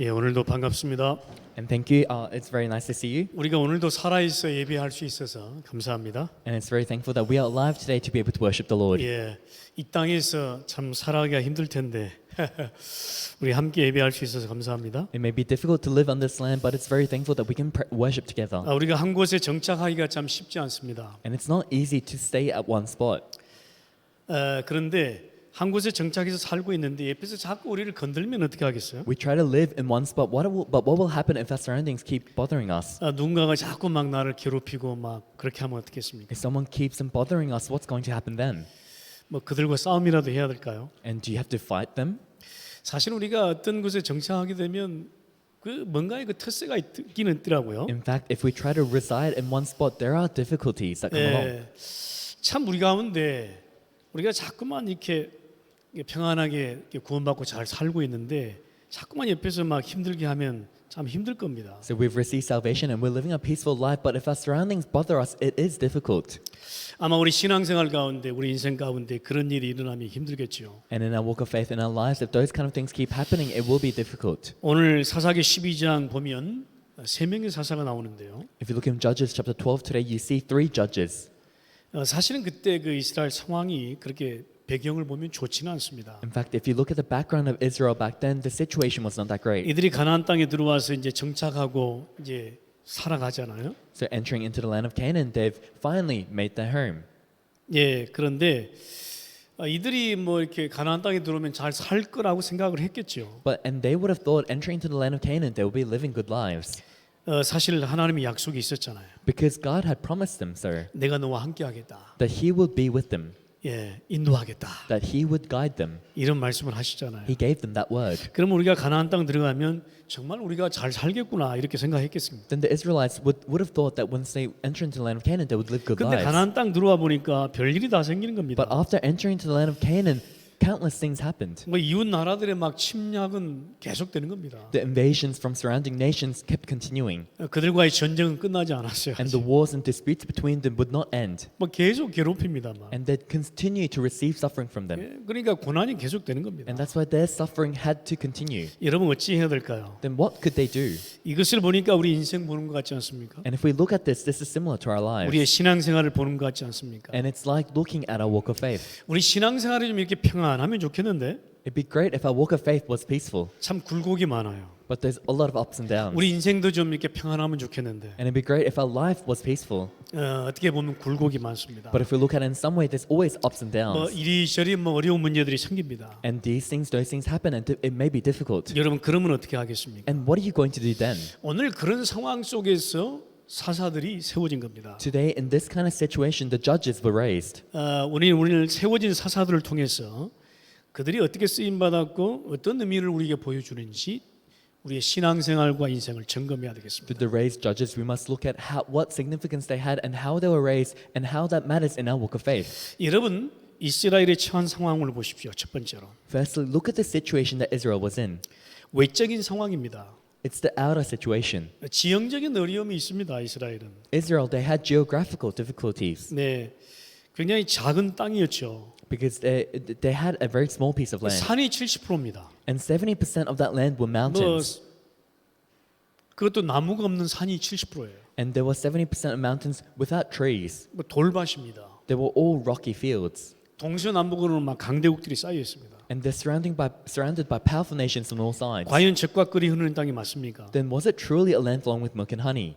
예, 오늘도 반갑습니다. And thank you. It's very nice to see you. 우리가 오늘도 살아있어 예배할 수 있어서 감사합니다. And it's very thankful that we are alive today to be able to worship the Lord. 예, 이 땅에서 참 살아가기가 힘들 텐데 우리 함께 예배할 수 있어서 감사합니다. It may be difficult to live on this land, but it's very thankful that we can worship together. 우리가 한 곳에 정착하기가 참 쉽지 않습니다. And it's not easy to stay at one spot. 그런데 한 곳에 정착해서 살고 있는데 옆에서 자꾸 우리를 건들면 어떻게 하겠어요? We try to live in one spot. But what will happen if our surroundings keep bothering us? 누군가가 자꾸 막 나를 괴롭히고 막 그렇게 하면 어떻겠습니까? If someone keeps on bothering us, what's going to happen then? 뭐 그들과 싸움이라도 해야 될까요? And do you have to fight them? 사실 우리가 어떤 곳에 정착하게 되면 그 뭔가의 그 특세가 있기는 있더라고요. In fact, if we try to reside in one spot, there are difficulties that come along. 참 우리 가운데 우리가 자꾸만 이렇게 평안하게 구원받고 잘 살고 있는데 자꾸만 옆에서 막 힘들게 하면 참 힘들 겁니다. So we've received salvation and we're living a peaceful life, but if our surroundings bother us, it is difficult. 아마 우리 신앙생활 가운데 우리 인생 가운데 그런 일이 일어나면 힘들겠죠. And in our walk of faith in our lives, if those kind of things keep happening, it will be difficult. 오늘 사사기 12장 보면 세 명의 사사가 나오는데요. If you look in Judges chapter 12 today, you see 3 judges. 사실은 그때 그 이스라엘 상황이 그렇게 배경을 보면 좋지는 않습니다. In fact, if you look at the background of Israel back then, the situation was not that great. 이들이 가나안 땅에 들어와서 이제 정착하고 이제 살아가잖아요. So entering into the land of Canaan, they've finally made their home. 예, 그런데 이들이 뭐 이렇게 가나안 땅에 들어오면 잘 살 거라고 생각을 했겠죠. And they would have thought entering into the land of Canaan, they would be living good lives. 사실 하나님의 약속이 있었잖아요. Because God had promised them, sir, 내가 너와 함께하겠다. that He would be with them, 예, 인도하겠다. that He would guide them. 이런 말씀을 하시잖아요. He gave them that word. 그럼 우리가 가나안 땅 들어가면 정말 우리가 잘 살겠구나 이렇게 생각했겠습니다. Then the Israelites would have thought that once they enter into the land of Canaan, they would live good 근데 lives. 가나안 땅 들어와 보니까 별일이 다 생기는 겁니다. But after entering into the land of Canaan, countless things happened. 뭐 이웃 나라들의 막 침략은 계속되는 겁니다. The invasions from surrounding nations kept continuing, 그들과의 전쟁은 끝나지 않았어요. and the wars and disputes between them would not end, 뭐 계속 괴롭힙니다. 막. and they'd continue to receive suffering from them. 예, 그러니까 고난이 계속되는 겁니다. And that's why their suffering had to continue. 여러분 어찌 해야 될까요? Then what could they do? 이것을 보니까 우리 인생 보는 것 같지 않습니까? And if we look at this is similar to our 우리의 lives. 신앙생활을 보는 것 같지 않습니까? And it's like looking at our walk of faith. 우리 신앙생활이 좀 이렇게 평안하면 좋겠는데 It'd be great if our walk of faith was peaceful, 참 굴곡이 많아요. but there's a lot of ups and downs. 우리 인생도 좀 이렇게 평안하면 좋겠는데 And it'd be great if our life was peaceful. 어떻게 보면 굴곡이 많습니다. But if we look at it in some way, there's always ups and 뭐 downs. 이리저리 뭐 어려운 문제들이 생깁니다. And those things happen, and it may be difficult. 여러분 그러면 어떻게 하겠습니까? And what are you going to do then? 오늘 그런 상황 속에서 사사들이 세워진 겁니다. Today, in this kind of situation, the judges were raised. 우리 오늘 세워진 사사들을 통해서 그들이 어떻게 쓰임 받았고 어떤 의미를 우리에게 보여주는지 우리의 신앙생활과 인생을 점검해야 되겠습니다. To the raised judges, we must look at what significance they had and how they were raised and how that matters in our walk of faith. 여러분 이스라엘의 처한 상황을 보십시오. 첫 번째로 Firstly, look at the situation that Israel was in. 외적인 상황입니다. It's the outer situation. 지형적인 어려움이 있습니다. 이스라엘은. Israel, they had geographical difficulties 네, 굉장히 작은 땅이었죠. because they had a very small piece of land. 산이 70%입니다. And 70% of that land were 뭐 mountains. 그것도 나무가 없는 산이 70%예요. And there were 70% of mountains without trees. 뭐 돌밭입니다. They were all rocky fields. 동서남북으로 막 강대국들이 쌓여 있습니다. And they're surrounded by powerful nations on all sides. 과연 젖과 꿀이 흐르는 땅이 맞습니까? Then was it truly a land flowing with milk and honey?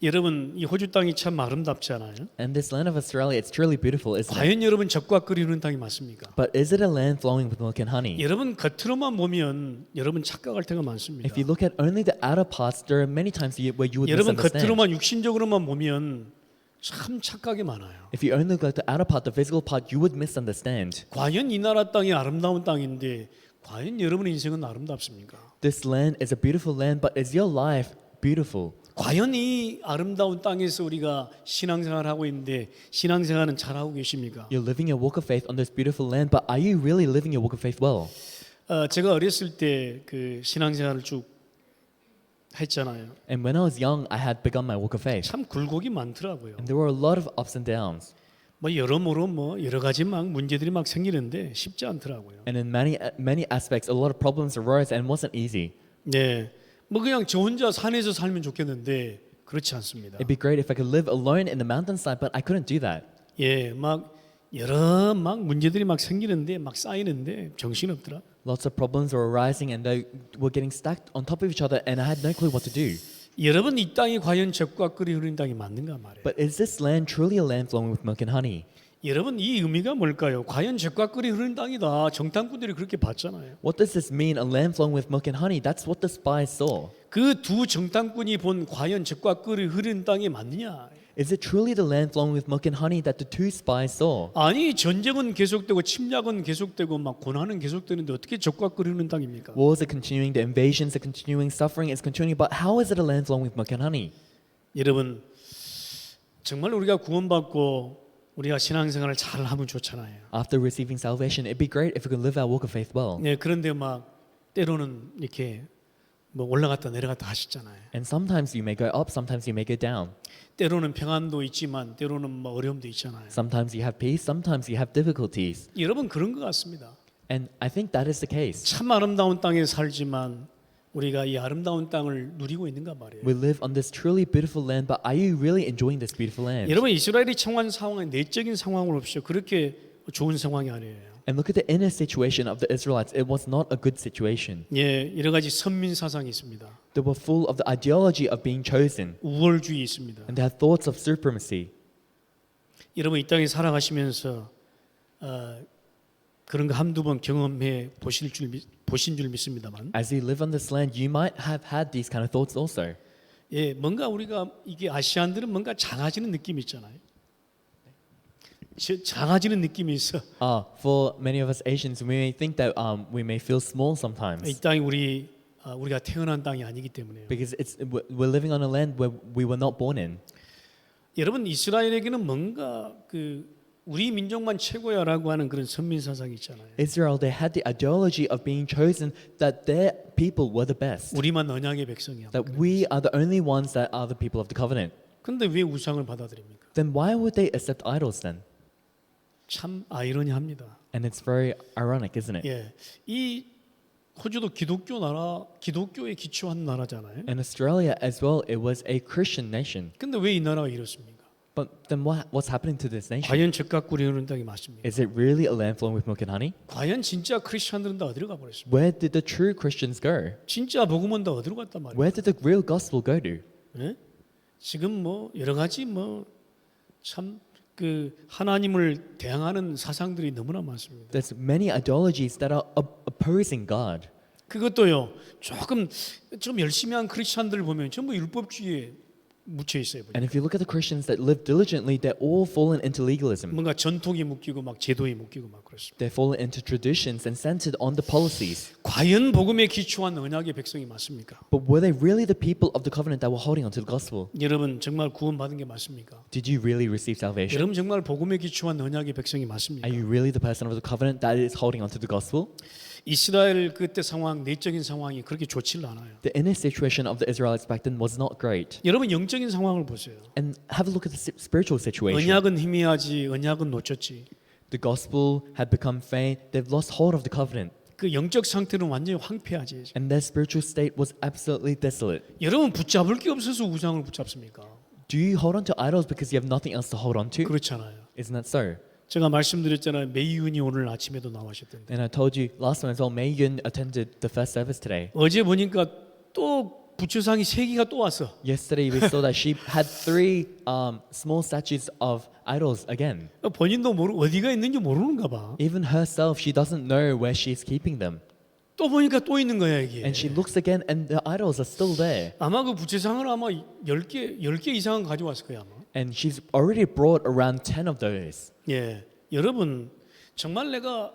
여러분 이 호주 땅이 참 아름답지 않아요? And this land of Australia, it's truly beautiful, isn't it? 과연 여러분 젖과 꿀이 흐르는 땅이 맞습니까? But is it a land flowing with milk and honey? 여러분 겉으로만 보면 여러분 착각할 때가 많습니다. If you look at only the outer parts, there are many times where you would 여러분 misunderstand. 겉으로만 육신적으로만 보면 참 착각이 많아요. If you only look at the outer part, the physical part, you would misunderstand. 과연 이 나라 땅이 아름다운 땅인데 과연 여러분의 인생은 아름답습니까? This land is a beautiful land, but is your life beautiful? 과연 이 아름다운 땅에서 우리가 신앙생활을 하고 있는데 신앙생활은 잘하고 계십니까? You're living your walk of faith on this beautiful land, but are you really living your walk of faith well? 제가 어렸을 때 그 신앙생활을 쭉 했잖아요. And when I was young, I had begun my walk of faith. 참 굴곡이 많더라고요. And there were a lot of ups and downs. 뭐 여러모로 뭐 여러 가지 막 문제들이 막 생기는데 쉽지 않더라고요. And in many aspects, a lot of problems arose and it wasn't easy. 네, 뭐 그냥 저 혼자 산에서 살면 좋겠는데 그렇지 않습니다. It'd be great if I could live alone in the mountainside, but I couldn't do that. 예, 막 여러 막 문제들이 막 생기는데 막 쌓이는데 정신 없더라. Lots of problems were arising and they were getting stacked on top of each other, and I had no clue what to do. 여러분 이 땅이 과연 젖과 꿀이 흐르는 땅이 맞는가 말이에요. But is this land truly a land flowing with milk and honey? 여러분 이 의미가 뭘까요? 과연 젖과 꿀이 흐르는 땅이다. 정탐꾼들이 그렇게 봤잖아요. What does this mean, a land flowing with milk and honey? That's what the spies saw. 그 두 정탐꾼이 본 과연 젖과 꿀이 흐르는 땅이 맞느냐? Is it truly the land flowing with milk and honey that the two spies saw? 아니 전쟁은 계속되고 침략은 계속되고 막 고난은 계속되는데 어떻게 젖과 꿀이 흐르는 땅입니까? Wars are continuing, the invasions are continuing, suffering is continuing, but how is it a land flowing with milk and honey? 여러분 정말 우리가 구원받고 우리가 신앙생활을 잘 하면 좋잖아요. After receiving salvation, it'd be great if we could live our walk of faith well. 네, 그런데 막 때로는 이렇게 뭐 올라갔다 내려갔다 하시잖아요. And sometimes you may go up, sometimes you may go down. 때로는 평안도 있지만 때로는 뭐 어려움도 있잖아요. Sometimes you have peace, sometimes you have difficulties. 여러분 그런 것 같습니다. And I think that is the case. 참 아름다운 땅에 살지만 우리가 이 아름다운 땅을 누리고 있는가 말이에요. We live on this truly beautiful land, but are you really enjoying this beautiful land? 여러분 이스라엘이 처한 상황은 내적인 상황을 봅시오. 그렇게 좋은 상황이 아니에요. And look at the inner situation of the Israelites. It was not a good situation. 예, 여러 가지 선민 사상이 있습니다. They were full of the ideology of being chosen, 우월주의 있습니다. and they had thoughts of supremacy. 여러분 이 땅에 살아가시면서 그런 거 한두 번 경험해 보신 줄 믿습니다만, As you live on this land, you might have had these kind of thoughts also. 예, 뭔가 우리가 이게 아시안들은 뭔가 작아지는 느낌이 있잖아요. 작아지는 느낌이 있어. For many of us Asians, we may think that we may feel small 이 sometimes 땅이 우리가 태어난 땅이 아니기 때문에요. because we're living on a land where we were not born in. 여러분 이스라엘에게는 뭔가 우리 민족만 최고야라고 하는 그런 선민 사상이 있잖아요. Israel, they had the ideology of being chosen, that their people were the best, 우리만 언약의 백성이야. that we are the only ones that are the people of the covenant. 근데 왜 우상을 받아들입니까? Then why would they accept idols then? 참 아이러니합니다. And it's very ironic, isn't it? 예, 이 호주도 기독교 나라, 기독교에 기초한 나라잖아요. In Australia as well, it was a Christian nation. 근데 왜 이 나라가 이렇습니까? But then what's happening to this nation? 과연 젖과 꿀이 흐르는 땅이 맞습니까? Is it really a land flowing with milk and honey? 과연 진짜 크리스천들은 다 어디로 가버렸습니까? Where did the true Christians go? 진짜 복음은 다 어디로 갔단 말이에요? Where did the real gospel go to? 예? 지금 뭐 여러 가지 참 하나님을 대항하는 사상들이 너무나 많습니다. There's many ideologies that are opposing God. 그것도요. 좀 열심히 한 크리스천들 보면 전부 율법주의에 묻혀 있어요. And if you look at the Christians that live diligently, they're all fallen into legalism. 뭔가 전통에 묶이고 막 제도에 묶이고 막 그렇습니다. They're fallen into traditions and centered on the policies. 과연 복음에 기초한 언약의 백성이 맞습니까? But were they really the people of the covenant that were holding onto the gospel? 여러분 정말 구원받은 게 맞습니까? Did you really receive salvation? 여러분 정말 복음에 기초한 언약의 백성이 맞습니까? Are you really the person of the covenant that is holding onto the gospel? 이스라엘 그때 상황, 내적인 상황이 그렇게 좋지를 않아요. The inner situation of the Israelites back then was not great. 여러분 영적인 상황을 보세요. And have a look at the spiritual situation. 언약은 희미하지, 언약은 놓쳤지. The gospel had become faint. They've lost hold of the covenant. 그 영적 상태는 완전히 황폐하지. And their spiritual state was absolutely desolate. 여러분 붙잡을 게 없어서 우상을 붙잡습니까? Do you hold on to idols because you have nothing else to hold on to? 그렇잖아요. Isn't that so? 제가 말씀드렸잖아요. 메이윤이 오늘 아침에도 나와셨던데. And I told you last time as well, Mei Yun attended the first service today. 어제 보니까 또 부처상이 3개가 또 왔어. Yesterday we saw that she had 3 small statues of idols again. 본인도 어디가 있는지 모르는가 봐. Even herself, she doesn't know where she's keeping them. 또 보니까 또 있는 거야 이게. And she looks again and the idols are still there. 아마 그 부처상을 아마 10개 이상은 가져왔을 거야 아마. And she's already brought around 10 of those. 예, 여러분 정말 내가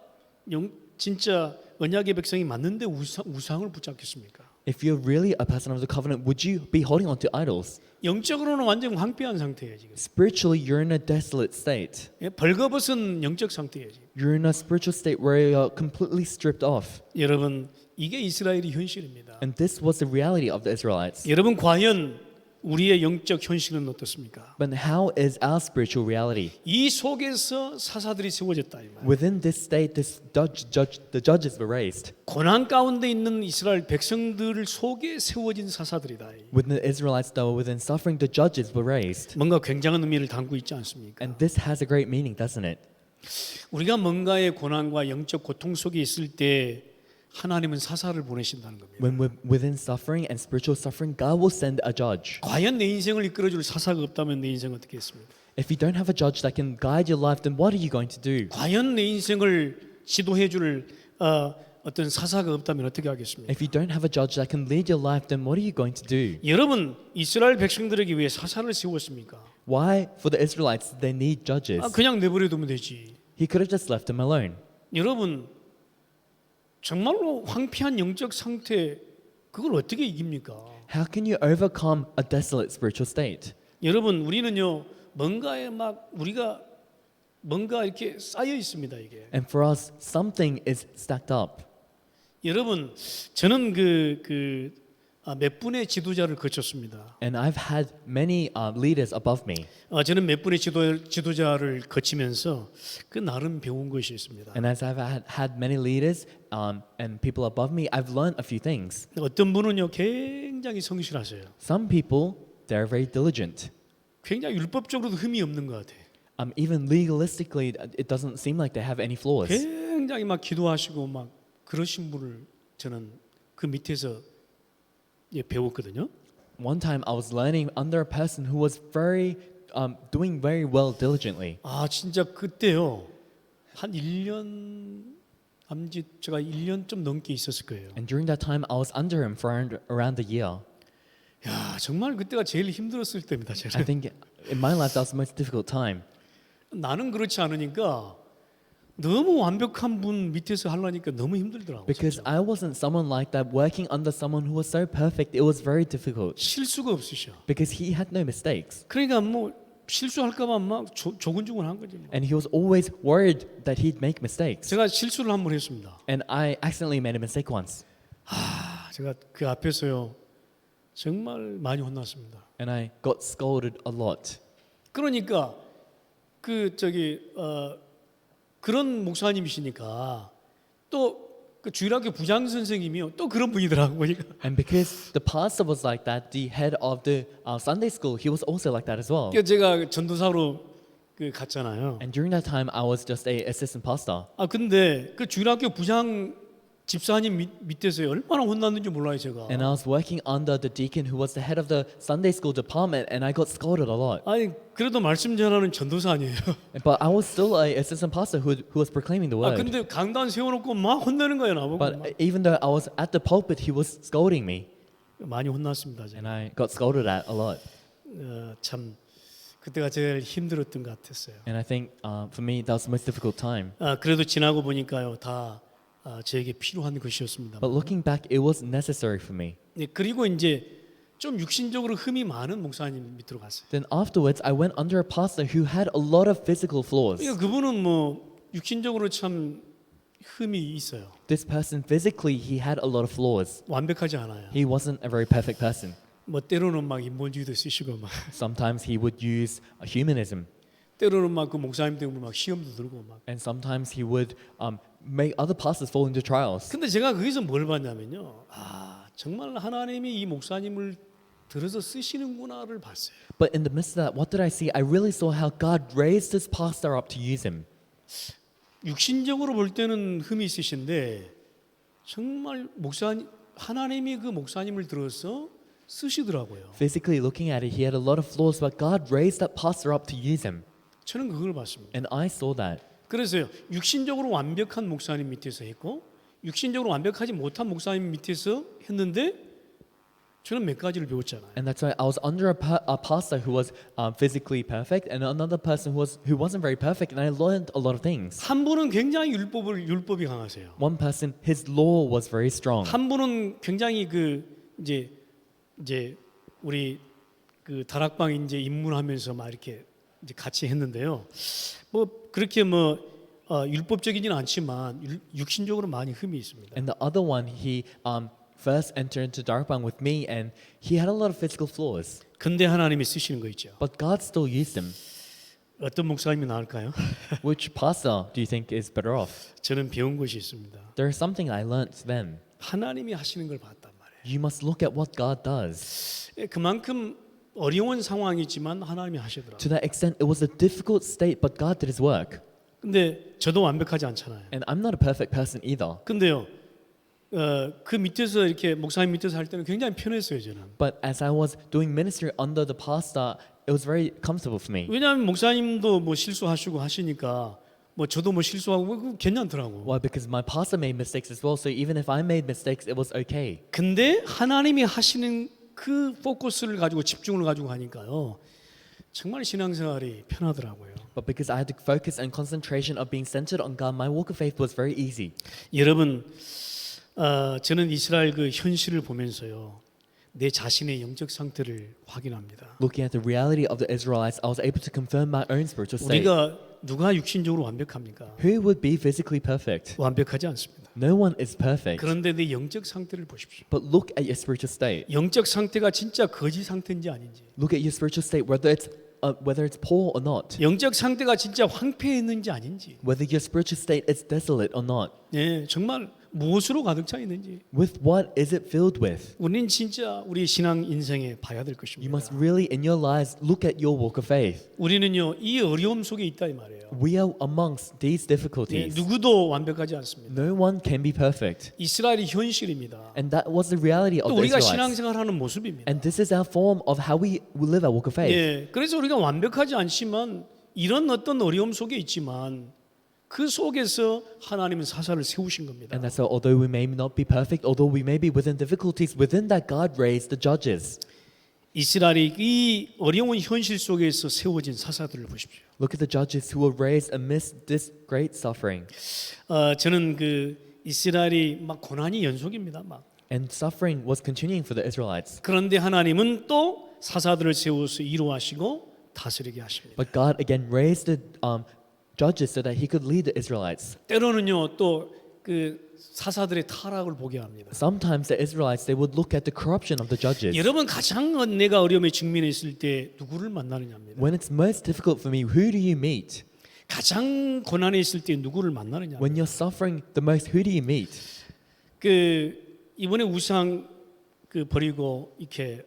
진짜 언약의 백성이 맞는데 우상을 붙잡겠습니까? If you're really a person of the covenant, would you be holding on to idols? 영적으로는 완전 황폐한 상태예요 지금. Spiritually, you're in a desolate state. 예, 벌거벗은 영적 상태예요 지금. You're in a spiritual state where you're completely stripped off. 여러분 이게 이스라엘의 현실입니다. And this was the reality of the Israelites. 여러분 과연 우리의 영적 현실은 어떻습니까? But how is our spiritual reality? 이 속에서 사사들이 세워졌다 이 말. Within this state, the judges were raised. 고난 가운데 있는 이스라엘 백성들 속에 세워진 사사들이다. Within the Israelites that were within suffering, the judges were raised. 뭔가 굉장한 의미를 담고 있지 않습니까? And this has a great meaning, doesn't it? 우리가 뭔가의 고난과 영적 고통 속에 있을 때 하나님은 사사를 보내신다는 겁니다. When we're within suffering and spiritual suffering, God will send a judge. 과연 내 인생을 이끌어줄 사사가 없다면 내 인생 어떻게 했습니까? If you don't have a judge that can guide your life, then what are you going to do? 과연 내 인생을 지도해줄 어떤 사사가 없다면 어떻게 하겠습니까? If you don't have a judge that can lead your life, then what are you going to do? 여러분 이스라엘 백성들에게 왜 사사를 세웠습니까? Why, for the Israelites, they need judges? 그냥 내버려두면 되지. He could have just left them alone. 여러분 정말로 황폐한 영적 상태 그걸 어떻게 이깁니까? How can you overcome a desolate spiritual state? 여러분 우리는요 뭔가에 막 우리가 뭔가 이렇게 쌓여 있습니다 이게. And for us, something is stacked up. 여러분 저는 몇 분의 지도자를 거쳤습니다. And I've had many leaders above me. 저는 몇 분의 지도자를 거치면서 그 나름 배운 것이 있습니다. And as I've had many leaders and people above me, I've learned a few things. 어떤 분은요 굉장히 성실하세요. Some people, they're very diligent. 굉장히 율법적으로도 흠이 없는 것 같아요. Even legalistically, it doesn't seem like they have any flaws. 굉장히 막 기도하시고 막 그러신 분을 저는 그 밑에서 배웠거든요. One time I was learning under a person who was doing very well diligently. 진짜 그때요 한 1년 남짓 제가 1년 좀 넘게 있었을 거예요. And during that time, I was under him for around a year. 야 정말 그때가 제일 힘들었을 때입니다. 제가. I think in my life, that was the most difficult time. 나는 그렇지 않으니까 너무 완벽한 분 밑에서 하려니까 너무 힘들더라고요. Because I wasn't someone like that working under someone who was so perfect, it was very difficult. 실수가 없으셔. Because he had no mistakes. 그러니까 뭐 실수할까봐 막 조근조근한 거지. 뭐. And he was always worried that he'd make mistakes. 제가 실수를 한 번 했습니다. And I accidentally made a mistake once. 제가 그 앞에서요 정말 많이 혼났습니다. And I got scolded a lot. 그러니까 그런 목사님이시니까 또 그 주일학교 부장 선생님이요 또 그런 분이더라고요. 보니까. And because the pastor was like that, the head of the Sunday school, he was also like that as well. 그러니까 제가 전도사로 갔잖아요. And during that time, I was just a assistant pastor. 근데 그 주일학교 부장 집사님 밑에서 얼마나 혼났는지 몰라요 제가. And I was working under the deacon who was the head of the Sunday school department, and I got scolded a lot. 아니 그래도 말씀 전하는 전도사 아니에요. But I was still a assistant pastor who was proclaiming the word. 근데 강단 세워놓고 막 혼내는 거예요 나보고. But even though I was at the pulpit, he was scolding me, 많이 혼났습니다 제가. and I got scolded at a lot. 참 그때가 제일 힘들었던 것 같았어요. And I think for me, that was the most difficult time. 그래도 지나고 보니까요 다 저에게 필요한 것이었습니다. But looking back, it was necessary for me. 그리고 이제 좀 육신적으로 흠이 많은 목사님 밑으로 갔어요. Then afterwards, I went under a pastor who had a lot of physical flaws. 그분은 뭐 육신적으로 참 흠이 있어요. This person, physically, he had a lot of flaws. 완벽하지 않아요. He wasn't a very perfect person. 뭐 때로는 막 인본주의도 쓰시고 막 Sometimes he would use humanism. 때로는 막 그 목사님 때문에 막 시험도 들고 막. And sometimes he would make other pastors fall into trials. 근데 제가 거기서 뭘 봤냐면요. 정말 하나님이 이 목사님을 들어서 쓰시는구나를 봤어요. But in the midst of that, what did I see? I really saw how God raised this pastor up to use him. 육신적으로 볼 때는 흠이 있으신데 정말 하나님이 그 목사님을 들어서 쓰시더라고요. Physically looking at it, he had a lot of flaws, but God raised that pastor up to use him. 저는 그걸 봤습니다. And I saw that. 그래서요. 육신적으로 완벽한 목사님 밑에서 했고 육신적으로 완벽하지 못한 목사님 밑에서 했는데 저는 몇 가지를 배웠잖아요. And that's why I was under a pastor who was physically perfect, and another person who wasn't very perfect, and I learned a lot of things. 한 분은 굉장히 율법이 강하세요. One person, his law was very strong. 한 분은 굉장히 이제 우리 그 다락방 이제 입문하면서 막 이렇게 이제 같이 했는데요. 뭐 그렇게 율법적이지는 않지만 육신적으로 많이 흠이 있습니다. And the other one, he first entered into Darabang with me, and he had a lot of physical flaws. 근데 하나님이 쓰시는 거 있죠. But God still used him. 어떤 목사님이 나을까요? Which pastor do you think is better off? 저는 배운 것이 있습니다. There is something I learned then. 하나님이 하시는 걸 봤단 말이에요. You must look at what God does. 그만큼 어려운 상황이지만 하나님이 하시더라고요. To that extent, it was a difficult state, but God did his work. 근데 저도 완벽하지 않잖아요. And I'm not a perfect person either. 근데요, 그 밑에서 이렇게 목사님 밑에서 할 때는 굉장히 편했어요 저는. But as I was doing ministry under the pastor, it was very comfortable for me. 왜냐하면 목사님도 뭐 실수하시고 하시니까 뭐 저도 뭐 실수하고 뭐 괜찮더라고. Why? Because my pastor made mistakes as well. So even if I made mistakes, it was okay. 근데 하나님이 하시는 그 포커스를 가지고 집중을 가지고 하니까요, 정말 신앙생활이 편하더라고요. But because I had the focus and concentration of being centered on God, my walk of faith was very easy. 여러분, 저는 이스라엘 그 현실을 보면서요, 내 자신의 영적 상태를 확인합니다. Looking at the reality of the Israelites, I was able to confirm my own spiritual state. 우리가 누가 육신적으로 완벽합니까? Who would be physically perfect? 완벽하지 않습니다. No one is perfect. 그런데 내 영적 상태를 보십시오. But look at your spiritual state. 영적 상태가 진짜 거지 상태인지 아닌지, Look at your spiritual state, whether it's poor or not, 영적 상태가 진짜 황폐했는지 아닌지, whether your spiritual state is desolate or not. 네, 정말 무엇으로 가득 차 있는지 With what is it filled with? 우리는 진짜 우리 신앙 인생에 봐야 될 You 것입니다. must really, in your lives, look at your walk of faith. 우리는요, 이 어려움 속에 있다 이 말이에요. We are amongst these 네, difficulties. 누구도 완벽하지 않습니다. No one can be perfect. 이스라엘이 현실입니다. And that was the reality of 또 the 우리가 Israelites. 신앙생활하는 모습입니다. And this is our form of how we live our walk of faith. 예, 그래서 우리가 완벽하지 않지만 이런 어떤 어려움 속에 있지만 그 속에서 하나님은 사사를 세우신 겁니다. And that's why, although we may not be perfect, although we may be within difficulties, within that God raised the judges. 이스라엘이 이 어려운 현실 속에서 세워진 사사들을 보십시오. Look at the judges who were raised amidst this great suffering. 저는 그 이스라엘이 막 고난이 연속입니다. 막. And suffering was continuing for the Israelites. 그런데 하나님은 또 사사들을 세워서 이루하시고 다스리게 하십니다. But God again raised the judges so that he could lead the Israelites. 때로는요 또 그 사사들의 타락을 보게 합니다. Sometimes the Israelites, they would look at the corruption of the judges. 여러분 가장 내가 어려움에 직면해 있을 때 누구를 만나느냐입니다. When it's most difficult for me, who do you meet? 가장 고난에 있을 때 누구를 만나느냐. When you're suffering the most, who do you meet? 그 이번에 우상 그 버리고 이렇게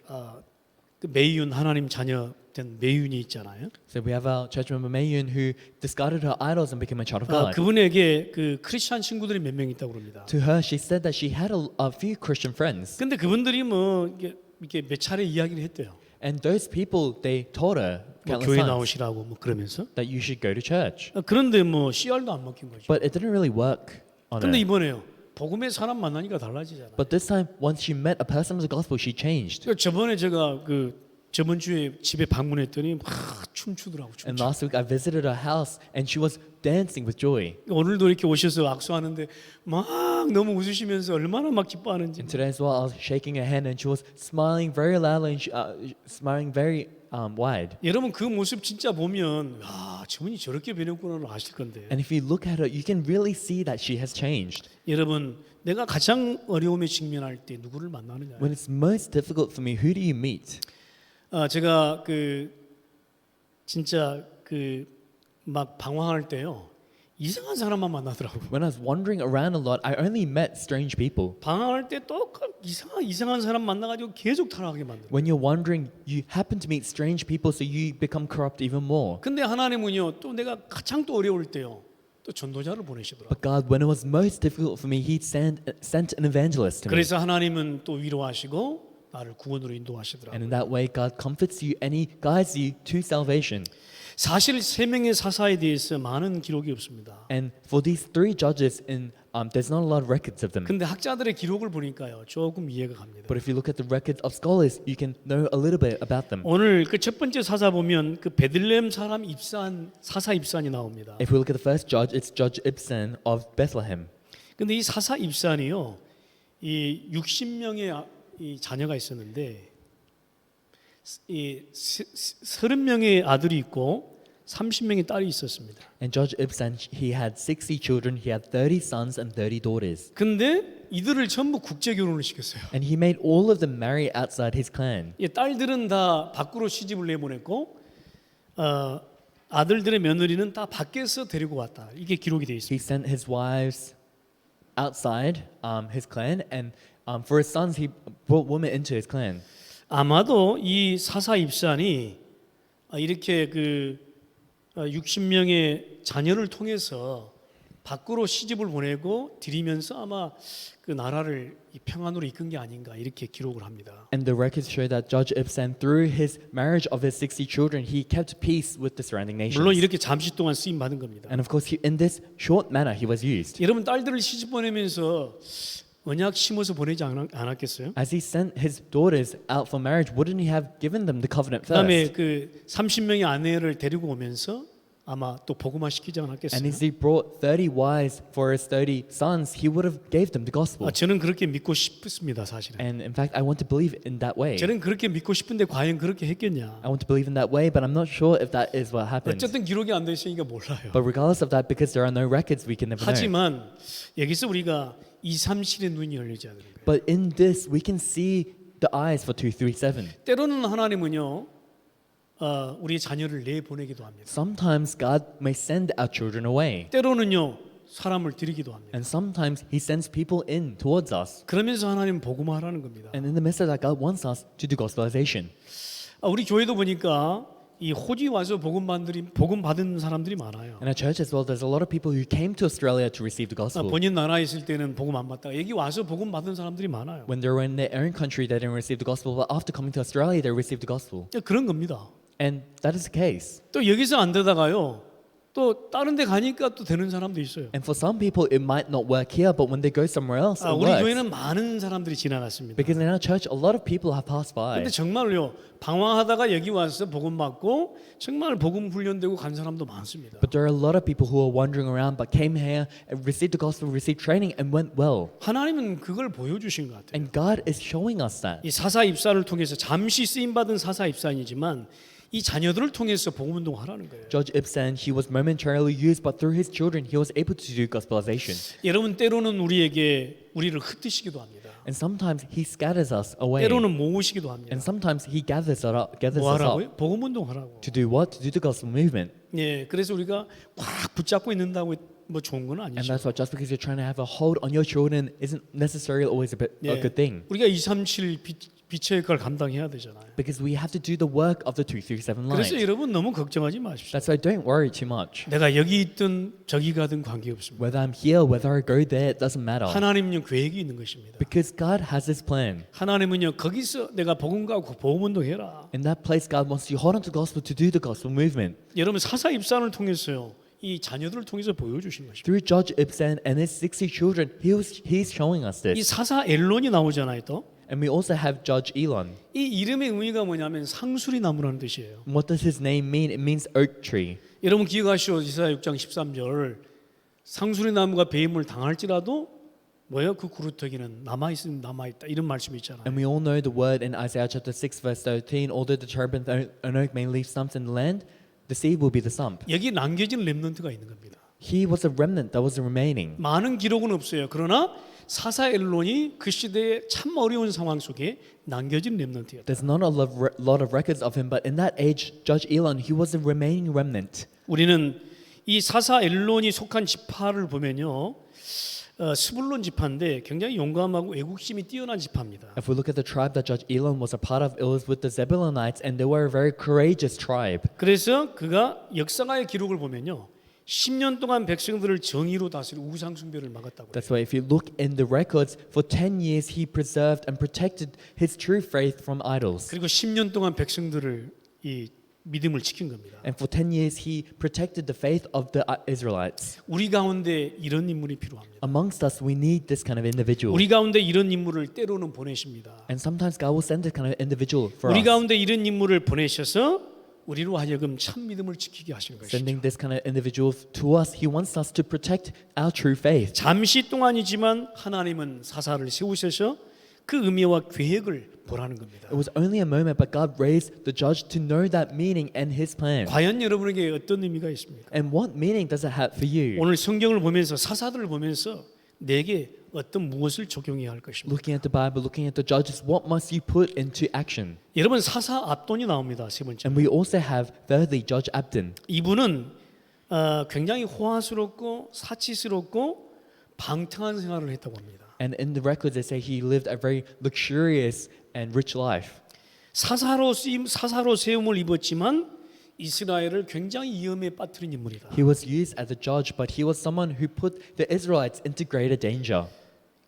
그 매윤 하나님 자녀 된 매윤이 있잖아요. So we have our church member Mayun who discarded her idols and became a child of God. 그분에게 그 크리스천 친구들이 몇 명 있다고 그럽니다. To her, she said that she had a few Christian friends. 근데 그분들이 뭐 이렇게 몇 차례 이야기를 했대요. And those people, they told her 뭐 countless 교회 times 나오시라고 뭐 그러면서. that you should go to church. 그런데 뭐 씨알도 안 먹힌 거죠. But it didn't really work on 근데 her. 이번에요. 복음의 사람 만나니까 달라지잖아. But this time, once she met a person of the gospel, she changed. 저번에 제가 저번 주에 집에 방문했더니 막 춤추더라고. And last week, I visited her house and she was dancing with joy. 오늘도 이렇게 오셔서 악수하는데 막 너무 웃으시면서 얼마나 막 기뻐하는지. And today as well, I was shaking her hand and she was smiling very loudly and smiling very wide. 여러분 그 모습 진짜 보면 야, 저분이 저렇게 변했구나를 아실 건데. And if you look at her, you can really see that she has changed. 여러분 내가 가장 어려움에 직면할 때 누구를 만나느냐. When it's most difficult for me, who do you meet? 제가 진짜 막 방황할 때요 이상한 사람만 만나더라고. When I was wandering around a lot, I only met strange people. 방황할 때 또 이상한 사람 만나가지고 계속 타락하게 만들어. When you're wandering, you happen to meet strange people, so you become corrupt even more. 근데 하나님은요 또 내가 가장 또 어려울 때요 또 전도자를 보내시더라고. But God, when it was most difficult for me, He sent an evangelist to me. 그래서 하나님은 또 위로하시고 나를 구원으로 인도하시더라고. And in that way, God comforts you and He guides you to salvation. 사실 세 명의 사사에 대해서 많은 기록이 없습니다. And for these three judges, there's not a lot of records of them. 근데 학자들의 기록을 보니까요 조금 이해가 갑니다. But if you look at the records of scholars, you can know a little bit about them. 오늘 그 첫 번째 사사 보면 그 베들레헴 사람 사사 입산이 나옵니다. If we look at the first judge, it's Judge Ibsan of Bethlehem. 근데 이 사사 입산이요 이 60명의 이 자녀가 있었는데 이 30명의 아들이 있고 30명의 딸이 있었습니다. And Judge Ibsan, he had 60 children, he had 30 sons and 30 daughters. 근데 이들을 전부 국제 결혼을 시켰어요. And he made all of them marry outside his clan. 예, 딸들은 다 밖으로 시집을 내보냈고 아들들의 며느리는 다 밖에서 데리고 왔다. 이게 기록이 되어 있습니다. He sent his wives outside his clan, and for his sons, he brought women into his clan. 아마도 이 사사 입산이 이렇게 그 60명의 자녀를 통해서 밖으로 시집을 보내고 들이면서 아마 그 나라를 이 평안으로 이끈 게 아닌가 이렇게 기록을 합니다. And the records show that Judge Ibsan, through his marriage of his 60 children, he kept peace with the surrounding nations. 물론 이렇게 잠시 동안 쓰임 받은 겁니다. And of course, in this short manner, he was used. 여러분 딸들을 시집 보내면서 언약 심어서 보내지 않았겠어요? As he sent his daughters out for marriage, wouldn't he have given them the covenant 그다음에 first? 그 30명의 아내를 데리고 오면서 아마 또 복음화 시키지 And 않았겠어요? as he brought 30 wives for his 30 sons, he would have gave them the gospel. 저는 그렇게 믿고 싶습니다, 사실은. And in fact, I want to believe in that way. 저는 그렇게 믿고 싶은데 과연 그렇게 했겠냐? I want to believe in that way, but I'm not sure if that is what happened. 어쨌든 기록이 안 돼 있으니까 몰라요. But regardless of that, because there are no records, we can never know. 하지만 여기서 우리가 237의 눈이 열리지 않는 거예요. But in this, we can see the eyes for 237. 때로는 하나님은요, 우리의 자녀를 내보내기도 합니다. Sometimes God may send our children away, 때로는요, 사람을 들이기도 합니다. and sometimes He sends people in towards us. 그러면서 하나님 복음화하라는 겁니다. And in the midst of that, God wants us to do gospelization. 우리 교회도 보니까 이 호주에 와서 복음 받은 사람들이 많아요. In our church as well, there's a lot of people who came to Australia to receive the gospel. 본인 나라에 있을 때는 복음 안 받다가 여기 와서 복음 받은 사람들이 많아요. When they were in their own country, they didn't receive the gospel, but after coming to Australia, they received the gospel. 그런 겁니다. And that is the case. 또 여기서 안 되다가요, 또 다른 데 가니까 또 되는 사람도 있어요. And for some people, it might not work here, but when they go somewhere else, it 우리 works. 교회는 많은 사람들이 지나갔습니다. Because in our church, a lot of people have passed by. 근데 정말요, 방황하다가 여기 와서 복음 받고 정말 복음 훈련되고 간 사람도 많습니다. But there are a lot of people who are wandering around but came here and received the gospel, received training, and went well. 하나님은 그걸 보여주신 것 같아요. And God is showing us that. 이 사사 입사를 통해서 잠시 쓰임 받은 사사 입사이지만 이 자녀들을 통해서 복음 운동하라는 거예요. Judge Ibsan, he was momentarily used, but through his children, he was able to do gospelization. 여러분 때로는 우리를 흩으시기도 합니다. And sometimes he scatters us away. 때로는 모으시기도 합니다. And sometimes he gathers us up 뭐 하라고요? 복음 운동하라고. to do what? To do the gospel movement. 예, 그래서 우리가 꽉 붙잡고 있는다고 뭐 좋은 건 And 아니죠. that's why just because you're trying to have a hold on your children isn't necessarily always a 예, good thing. 우리가 237 빛의 역할을 감당해야 되잖아요. Because we have to do the work of the 237 그래서 line. 여러분 너무 걱정하지 마십시오. That's why don't worry too much. 내가 여기 있든 저기 가든 관계없습니다. Whether I'm here, whether I go there, it doesn't matter. 하나님은 계획이 있는 것입니다. Because God has His plan. 하나님은요 거기서 내가 복음 가고 복음 운동해라. In that place, God wants you to hold on to the gospel to do the gospel movement. 여러분 사사 입산을 통해서요 이 자녀들을 통해서 보여주신 것입니다. Through Judge Ibsan and his 60 children, he's showing us 이 this. 사사 엘론이 나오잖아요 또. And we also have Judge Elon. 이 이름의 의미가 뭐냐면 상수리 나무라는 뜻이에요. What does his name mean? It means oak tree. 여러분 기억하시오 이사야 6장 13절 상수리 나무가 배임을 당할지라도 뭐예요? 그 구루터기는 남아있으면 남아있다 이런 말씀이 있잖아요. And we all know the word in Isaiah chapter 6 verse 13, although the cherub and an oak may leave stumps in the land, the seed will be the stump. 여기 남겨진 렘넌트가 있는 겁니다. He was a remnant that was remaining. 많은 기록은 없어요. 그러나 사사 엘론이 그 시대의 참 어려운 상황 속에 남겨진 렘넌트였다. There's not a lot of records of him, but in that age, Judge Elon, he was a remaining remnant. 우리는 이 사사 엘론이 속한 지파를 보면요. 스불론 지파인데 굉장히 용감하고 애국심이 뛰어난 지파입니다. If we look at the tribe that Judge Elon was a part of, it was with the Zebulonites, and they were a very courageous tribe. 그래서 그가 역사가의 기록을 보면요. 10년 동안 백성들을 정의로 다스리고 우상 숭배를 막았다고. That's why if you look in the records, for 10 years he preserved and protected his true faith from idols. 그리고 10년 동안 백성들을 이 믿음을 지킨 겁니다. And for 10 years he protected the faith of the Israelites. 우리 가운데 이런 인물이 필요합니다. Amongst us, we need this kind of individual. 우리 가운데 이런 인물을 때로는 보내십니다. And sometimes God will send this kind of individual for 우리 us. 가운데 이런 인물을 보내셔서 우리로 하여금 참 믿음을 지키게 하시는 것이죠. Sending this kind of individual to us, he wants us to protect our true faith. 잠시 동안이지만 하나님은 사사를 세우셔서 그 의미와 계획을 보라는 겁니다. It was only a moment, but God raised the judge to know that meaning and his plan. 과연 여러분에게 어떤 의미가 있습니까? And what meaning does it have for you? 오늘 성경을 보면서 사사들을 보면서 내게 어떤 무엇을 적용해야 할 것입니다. Looking at the Bible, looking at the judges, what must you put into action? 여러분 사사 압돈이 나옵니다. 세 번째. And we also have thirdly Judge Abdon. 이분은 굉장히 호화스럽고 사치스럽고 방탕한 생활을 했다고 합니다. And in the records they say he lived a very luxurious and rich life. 사사로 세움을 입었지만 이스라엘을 굉장히 위험에 빠뜨린 인물이다. He was used as a judge, but he was someone who put the Israelites into greater danger.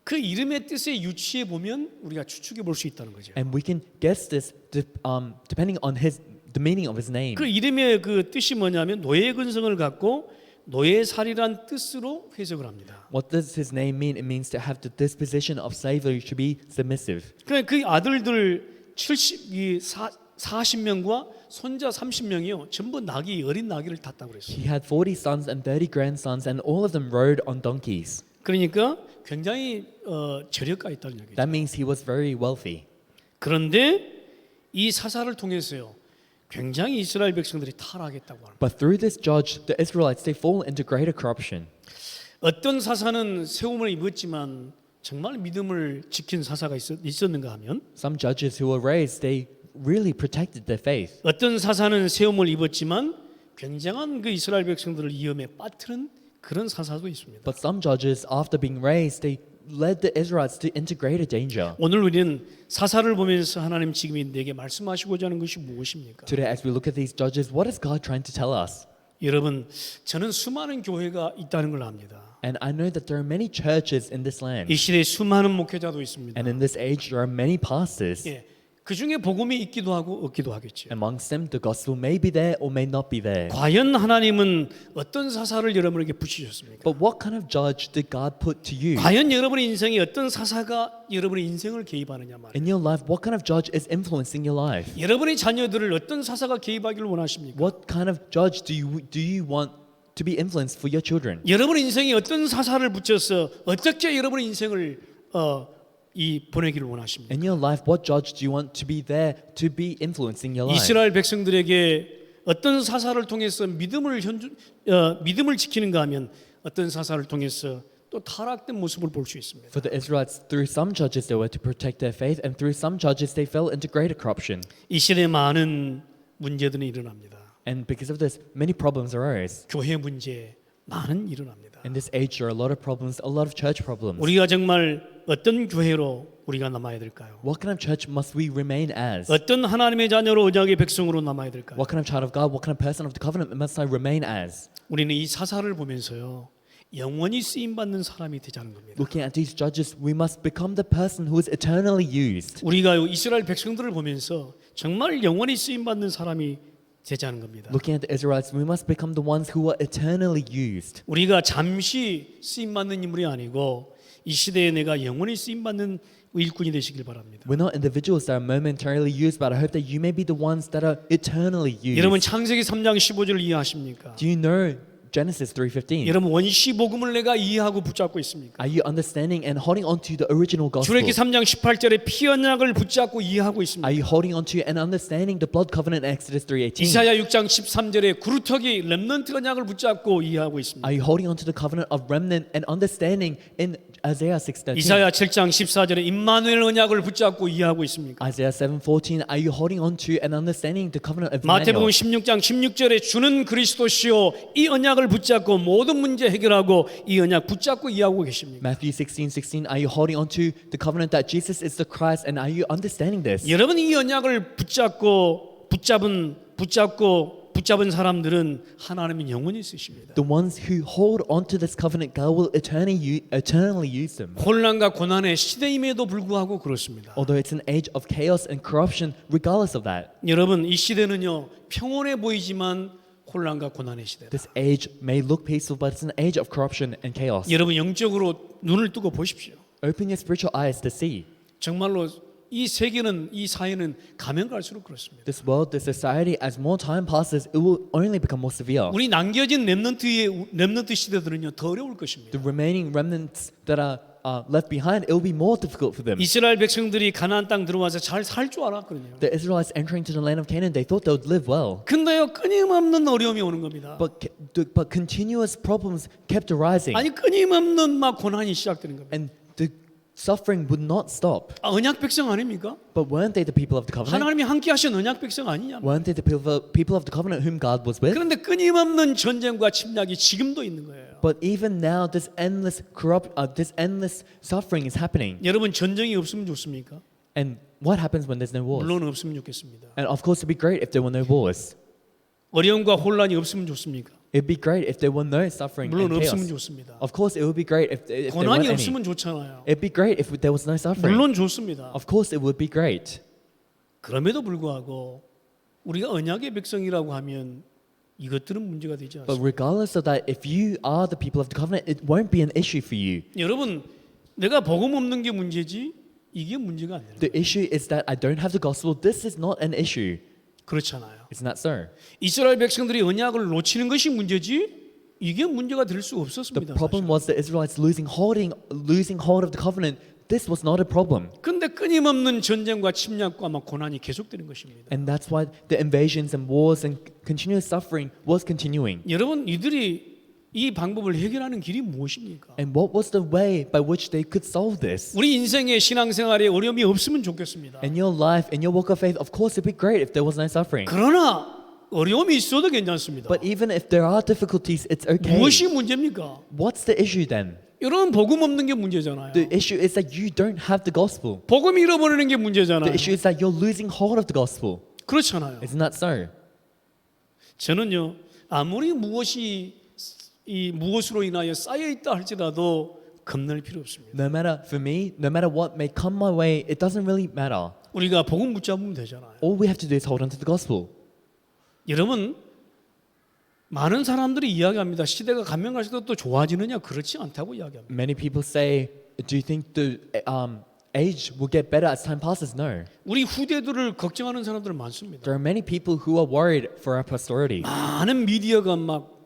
그 이름의 뜻에 유추해 보면 우리가 추측해 볼 수 있다는 거죠. And we can guess this depending on the meaning of his name. 그 이름의 그 뜻이 뭐냐면 노예 근성을 갖고 노예살이란 뜻으로 해석을 합니다. What does his name mean? It means to have the disposition of slavery, to be submissive. 그 아들들 40명과 손자 30명이요. 전부 어린 나귀를 탔다고 그랬어요. He had 40 sons and 30 grandsons, and all of them rode on donkeys. 그러니까 굉장히 저력가 있다는 얘기죠. That means he was very wealthy. 그런데 이 사사를 통해서요. 굉장히 이스라엘 백성들이 타락했다고 합니다. But through this judge, the Israelites, they fall into greater corruption. 어떤 사사는 세움을 입었지만 정말 믿음을 지킨 사사가 있었는가 하면 Some judges who were raised, they really protected their faith. 어떤 사사는 세움을 입었지만 굉장한 그 이스라엘 백성들을 위험에 빠뜨린 그런 사사도 있습니다. But some judges, after being raised, they led the Israelites into greater danger. 오늘 우리는 사사를 보면서 하나님 지금 내게 말씀하시고자 하는 것이 무엇입니까? Today, as we look at these judges, what is God trying to tell us? 여러분, 저는 수많은 교회가 있다는 걸 압니다. And I know that there are many churches in this land. 이 시대에 수많은 목회자도 있습니다. And in this age, there are many pastors. 예, 그 중에 복음이 있기도 하고 없기도 하겠죠. Amongst them, the gospel may be there or may not be there. 과연 하나님은 어떤 사사를 여러분에게 붙이셨습니까? But what kind of judge did God put to you? 과연 여러분의 인생에 어떤 사사가 여러분의 인생을 개입하느냐 말이에요. In your life, what kind of judge is influencing your life? 여러분의 자녀들을 어떤 사사가 개입하기를 원하십니까? What kind of judge do you want to be influenced for your children? 여러분의 인생에 어떤 사사를 붙여서 어떻게 여러분의 인생을 보내기를 원하십니까? In your life, what judge do you want to be there to be influencing your life? 이스라엘 백성들에게 어떤 사사를 통해서 믿음을 지키는가 하면 어떤 사사를 통해서 또 타락된 모습을 볼 수 있습니다. For the Israelites, through some judges, they were to protect their faith, and through some judges, they fell into greater corruption. 이 시대에 많은 문제들이 일어납니다. And because of this, many problems arose. 교회 문제 많은 일어납니다. In this age, there are a lot of problems, a lot of church problems. 우리가 정말 어떤 교회로 우리가 남아야 될까요? What kind of church must we remain as? 어떤 하나님의 자녀로 언약의 백성으로 남아야 될까요? What kind of child of God, what kind of person of the covenant must I remain as? 우리는 이 사사를 보면서요. 영원히 쓰임 받는 사람이 되자는 겁니다. Looking at these judges, we must become the person who is eternally used. 우리가 이스라엘 백성들을 보면서 정말 영원히 쓰임 받는 사람이 되자는 겁니다. Looking at the Israelites, we must become the ones who are eternally used. 우리가 잠시 쓰임 받는 인물이 아니고 이 시대에 내가 영원히 쓰임 받는 일꾼이 되시길 바랍니다. We're not individuals that are momentarily used, but I hope that you may be the ones that are eternally used. 여러분 창세기 3장 15절을 이해하십니까? Do you know Genesis 3:15? 여러분 원시 복음을 내가 이해하고 붙잡고 있습니까? Are you understanding and holding on to the original gospel? 출애굽기 3장 18절에 피 언약을 붙잡고 이해하고 있습니다. Are you holding on to and understanding the blood covenant in Exodus 3:18? 이사야 6장 13절에 구루터기 렘넌트 언약을 붙잡고 이해하고 있습니다. Are you holding on to the covenant of remnant and understanding in Isaiah 6:13? 이사야 7장 14절에 임마누엘 언약을 붙잡고 이해하고 있습니까? Isaiah 7:14. Are you holding on to and understanding the covenant of 마태복음 Emmanuel? 16장 16절에 주는 그리스도시요 이 언약을 붙잡고 모든 문제 해결하고 이 언약 붙잡고 이해하고 계십니까? Matthew 16:16. Are you holding on to the covenant that Jesus is the Christ, and are you understanding this? 여러분 이 언약을 붙잡은 사람들은 하나님은 영원히 쓰십니다. The ones who hold onto this covenant, God will eternally use them. 혼란과 고난의 시대임에도 불구하고 그렇습니다. Although it's an age of chaos and corruption, regardless of that, 여러분 이 시대는요 평온해 보이지만 혼란과 고난의 시대다. this age may look peaceful, but it's an age of corruption and chaos. 여러분 영적으로 눈을 뜨고 보십시오. Open your spiritual eyes to see. 정말로 이 세계는 이 사회는 가면 갈수록 그렇습니다. This world, this society, as more time passes, it will only become more severe. 우리 남겨진 렘넌트 시대들은요 더 어려울 것입니다. The remaining remnants that are left behind, it will be more difficult for them. 이스라엘 백성들이 가나안 땅 들어와서 잘 살 줄 알았거든요. The Israelites entering to the land of Canaan, they thought they would live well. 근데요 끊임없는 어려움이 오는 겁니다. But continuous problems kept arising. 아니 끊임없는 막 고난이 시작되는 겁니다. And the suffering would not stop. 언약 백성 아닙니까? But weren't they the people of the covenant? 하나님이 함께 하신 언약 백성 아니냐? Weren't they the people of the covenant whom God was with? 그런데 끊임없는 전쟁과 침략이 지금도 있는 거예요. But even now, this endless suffering is happening. 여러분 전쟁이 없으면 좋습니까? And what happens when there's no wars? 물론 없으면 좋겠습니다. And of course, it'd be great if there were no wars. 어려움과 혼란이 없으면 좋습니까? It'd be great if there were no suffering 물론 and 없으면 chaos. 좋습니다. Of course, it would be great if there 고난이 weren't any. 없으면 좋잖아요. It'd be great if there was no suffering. 물론 좋습니다. Of course, it would be great. 그럼에도 불구하고 우리가 언약의 백성이라고 하면 이것들은 문제가 되지 But 않습니다. regardless of that, if you are the people of the covenant, it won't be an issue for you. 여러분, 내가 복음 없는 게 문제지 이게 문제가 아니에요. The issue is that I don't have the gospel. This is not an issue. 그렇잖아요. Isn't that so? 이스라엘 백성들이 언약을 놓치는 것이 문제지 이게 문제가 될 수 The 없었습니다. problem was the Israelites losing hold of the covenant. This was not a problem. 그런데 끊임없는 전쟁과 침략과 막 고난이 계속되는 것입니다. And that's why the invasions and wars and continuous suffering was continuing. 여러분 이들이 이 방법을 해결하는 길이 무엇입니까? And what was the way by which they could solve this? 우리 인생의 신앙생활에 어려움이 없으면 좋겠습니다. In your life, in your walk of faith, of course it'd be great if there was no suffering. 그러나 어려움이 있어도 괜찮습니다. But even if there are difficulties, it's okay. 무엇이 문제입니까? What's the issue then? 여러분 복음 없는 게 문제잖아요. The issue is that you don't have the gospel. 복음 잃어버리는 게 The 문제잖아요. issue is that you're losing hold of the gospel. 그렇잖아요. Isn't that so? 저는요 아무리 무엇으로 인하여 쌓여 있다 할지라도 겁낼 필요 없습니다. No matter for me, no matter what may come my way, it doesn't really matter. 우리가 복음 붙잡으면 되잖아요. All we have to do is hold on to the gospel. 여러분 많은 사람들이 이야기합니다. 시대가 가면 갈수록 또 좋아지느냐? 그렇지 않다고 이야기합니다. Many people say, "Do you think the age will get better as time passes?" No. 우리 후대들을 걱정하는 사람들 많습니다. There are many people who are worried for our posterity 많은 미디어가 막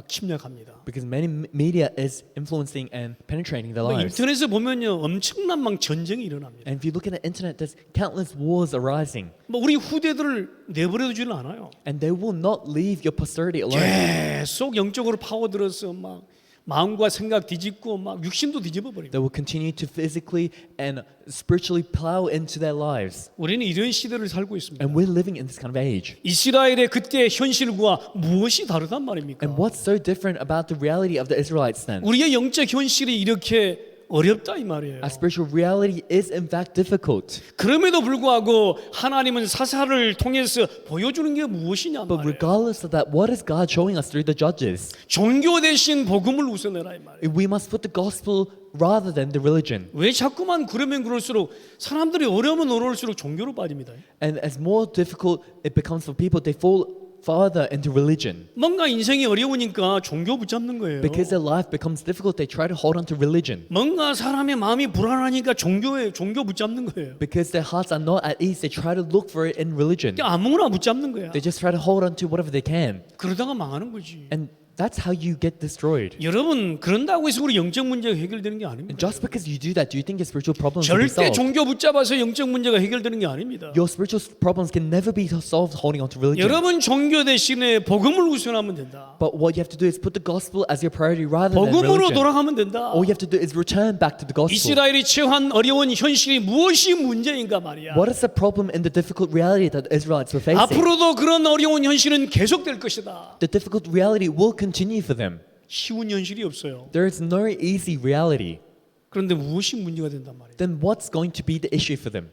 침략합니다. because many media is influencing and penetrating their lives. 인터넷에 보면요 엄청난 막 전쟁이 일어납니다. And if you look at the internet, there's countless wars arising, 우리 후대들을 내버려 두지는 않아요. and they will not leave your posterity alone. 계속 영적으로 파고들어서 막 마음과 생각 뒤집고 막 육신도 뒤집어 버립니다. They will continue to physically and spiritually plow into their lives. 우리는 이런 시대를 살고 있습니다. And we're living in this kind of age. 이스라엘의 그때 현실과 무엇이 다르단 말입니까? And what's so different about the reality of the Israelites then? 우리의 영적 현실이 이렇게 어렵다 이 말이에요. Our spiritual reality is in fact difficult. 그럼에도 불구하고 하나님은 사사를 통해서 보여주는 게 무엇이냐 But 말이에요. regardless of that, what is God showing us through the judges? 종교 대신 복음을 우선해라 이 말이에요. We must put the gospel rather than the religion. 왜 자꾸만 그러면 그럴수록 사람들이 어려우면 어려울수록 종교로 빠집니다. And as more difficult it becomes for people, they fall farther into religion. 뭔가 인생이 어려우니까 종교 붙잡는 거예요. Because their life becomes difficult, they try to hold on to religion. 뭔가 사람의 마음이 불안하니까 종교 붙잡는 거예요. Because their hearts are not at ease, they try to look for it in religion. 그러니까 아무거나 붙잡는 거야. They just try to hold on to whatever they can. 그러다가 망하는 거지. And that's how you get destroyed. 여러분 그런다고 해서 우리 영적 문제가 해결되는 게 And 아닙니다. just because you do that, do you think your spiritual problems will be 절대 solved? 종교 붙잡아서 영적 문제가 해결되는 게 아닙니다. Your spiritual problems can never be solved holding on to religion. 여러분 종교 대신에 복음을 우선하면 된다. But what you have to do is put the gospel as your priority rather than 복음으로 religion. 돌아가면 된다. All you have to do is return back to the gospel. 이스라엘이 처한 어려운 현실이 무엇이 문제인가 말이야. What is the problem in the difficult reality that the Israelites were facing? 앞으로도 그런 어려운 현실은 계속될 것이다. The difficult reality will continue for them. 쉬운 현실이 없어요. There is no easy reality. 그런데 무엇이 문제가 된단 말이에요. Then what's going to be the issue for them?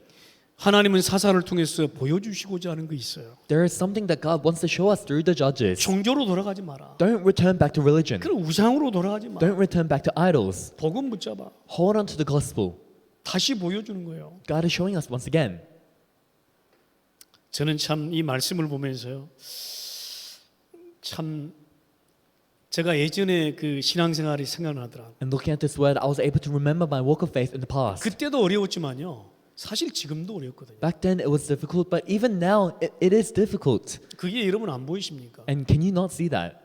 하나님은 사사를 통해서 보여주시고자 하는 거 있어요. There is something that God wants to show us through the judges. 종교로 돌아가지 마라. Don't return back to religion. 그럼 우상으로 돌아가지 마. Don't return back to idols. 복음 붙잡아. Hold on to the gospel. 다시 보여주는 거예요. God is showing us once again. 저는 참 이 말씀을 보면서요. 참 제가 예전에 그 신앙생활이 생각나더라고요. And looking at this word, I was able to remember my walk of faith in the past. 그때도 어려웠지만요. 사실 지금도 어렵거든요. Back then it was difficult, but even now it is difficult. 그게 여러분 안 보이십니까? And can you not see that?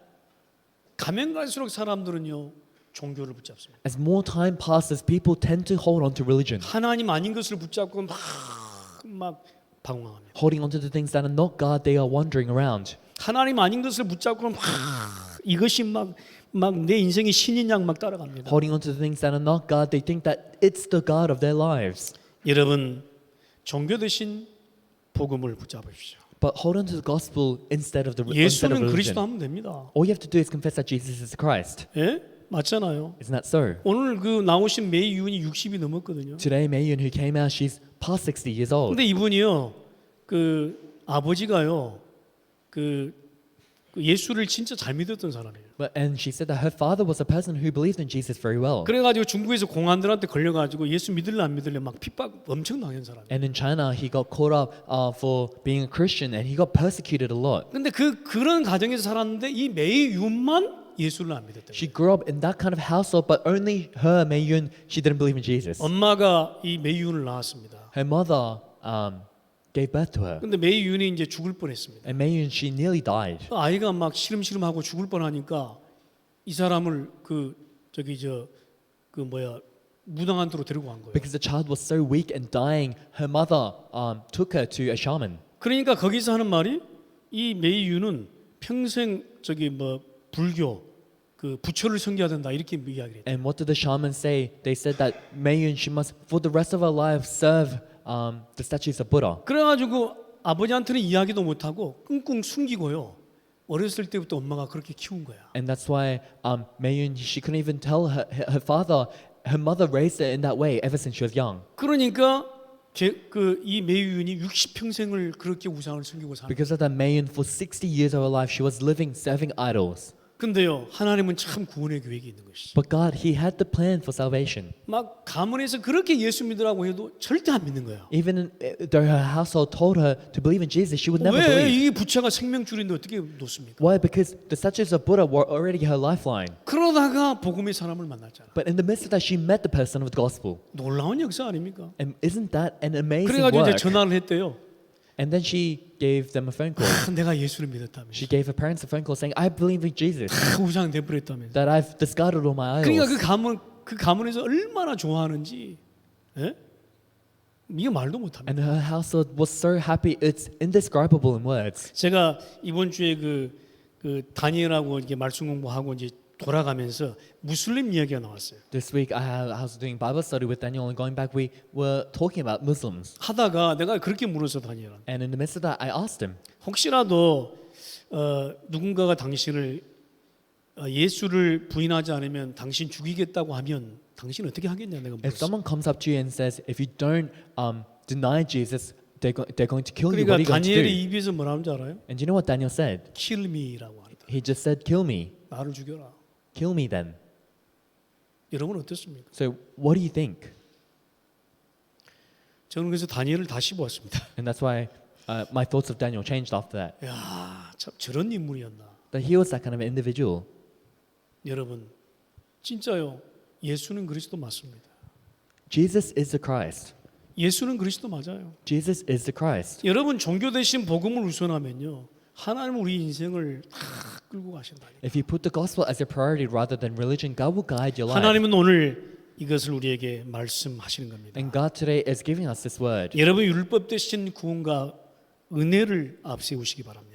가면 갈수록 사람들은요. 종교를 붙잡습니다. As more time passes, people tend to hold on to religion, 하나님 아닌 것을 붙잡고 막 방황합니다. holding on to the things that are not God. They are wandering around. 하나님 아닌 것을 붙잡고 막 이것이 막 내 인생의 신인 양 막 따라갑니다. Holding on to the things that are not God, they think that it's the God of their lives. 여러분 종교 대신 복음을 붙잡으십시오. But hold on to the gospel instead of 예수는 religion. 그리스도 하면 됩니다. All you have to do is confess that Jesus is Christ. 예? 맞잖아요. Isn't that so? 오늘 그 나오신 메이윤이 60이 넘었거든요. Today, Mayun, who came out, she's past 60 years old. 근데 이분이요. 그 아버지가요. 그 예수를 진짜 잘 믿었던 사람이에요. And she said that her father was a person who believed in Jesus very well. 그래 가지고 중국에서 공안들한테 걸려 가지고 예수 믿을래 안 믿을래 막 핍박 엄청 당한 사람이에요. And in China, he got caught up for being a Christian, and he got persecuted a lot. 근데 그런 가정에서 살았는데 이 메이윤만 예수를 안 믿었대요. She grew up in that kind of household, but only her, Mayun, she didn't believe in Jesus. 엄마가 이 메이윤을 낳았습니다. Her mother gave birth to her. 근데 메이윤이 이제 죽을 뻔했습니다. And Mayun, she nearly died. 아이가 막 시름시름하고 죽을 뻔하니까 이 사람을 무당한테로 데리고 간 거예요. Because the child was so weak and dying, her mother took her to a shaman. 그러니까 거기서 하는 말이 이 메이윤은 평생 불교 그 부처를 섬겨야 된다 이렇게 이야기를 해요. And what did the shaman say? They said that Mayun, she must, for the rest of her life, serve the statues of Buddha. 그래가지고 아버지한테는 이야기도 못하고 끙끙 숨기고요. 어렸을 때부터 엄마가 그렇게 키운 거야. And that's why Mayun, she couldn't even tell her father. Her mother raised her in that way ever since she was young. 그러니까 이 메이윤이 60평생을 그렇게 우상을 섬기고 사는. Because of that, Mayun, for 60 years of her life, she was living serving idols. 근데요, 하나님은 참 구원의 계획이 있는 것이죠. But God, He had the plan for salvation. 막 가문에서 그렇게 예수 믿으라고 해도 절대 안 믿는 거예요. Even though her household told her to believe in Jesus, she would never 왜 believe. 이 부처가 생명줄인데 어떻게 놓습니까? Why? Because the statues of Buddha were already her lifeline. 그러다가 복음의 사람을 만났잖아. But in the midst of that, she met the person of the gospel. 놀라운 역사 아닙니까? And isn't that an amazing 그래가지고 이제 work? 전화를 했대요. And then she gave them a phone call. 내가 예수를 믿었다며. She gave her parents a phone call saying, I believe in Jesus, 우상 내버렸다면서. that I've discarded all my 그러니까 idols. 그 가문에서 얼마나 좋아하는지, 예? 이게 말도 못합니다. And her household was so happy, it's indescribable in words. 제가 이번 주에 그 다니엘하고 이렇게 말씀 공부하고 이제 돌아가면서 무슬림 이야기가 나왔어요. This week I was doing Bible study with Daniel, and going back we were talking about Muslims. 하다가 내가 그렇게 물어서 다니엘한테 And in the midst of that I asked him, 혹시라도 누군가가 당신을 예수를 부인하지 않으면 당신 죽이겠다고 하면 당신 어떻게 하겠냐 내가 if 물었어. someone comes up to you and says, if you don't deny Jesus, they're going to kill you, 그러니까 what are you going to 다니엘의 do? 입에서 뭐라는 줄 알아요? And do you know what Daniel said? Kill me라고 하더라. He just said, kill me. 나를 죽여라. Kill me then. 여러분 어떻습니까? So what do you think? 저는 그래서 다니엘을 다시 보았습니다. And that's why my thoughts of Daniel changed after that. 야, 참 저런 인물이었나. That he was that kind of individual. 여러분 진짜요. 예수는 그리스도 맞습니다. Jesus is the Christ. 예수는 그리스도 맞아요. Jesus is the Christ. 여러분 종교 대신 복음을 우선하면요. 하나님은 우리 인생을 다 끌고 가신다니까. If you put the gospel as your priority rather than religion, God will guide your life. 하나님은 오늘 이것을 우리에게 말씀하시는 겁니다. And God today is giving us this word. 여러분 율법 대신 구원과 은혜를 앞세우시기 바랍니다.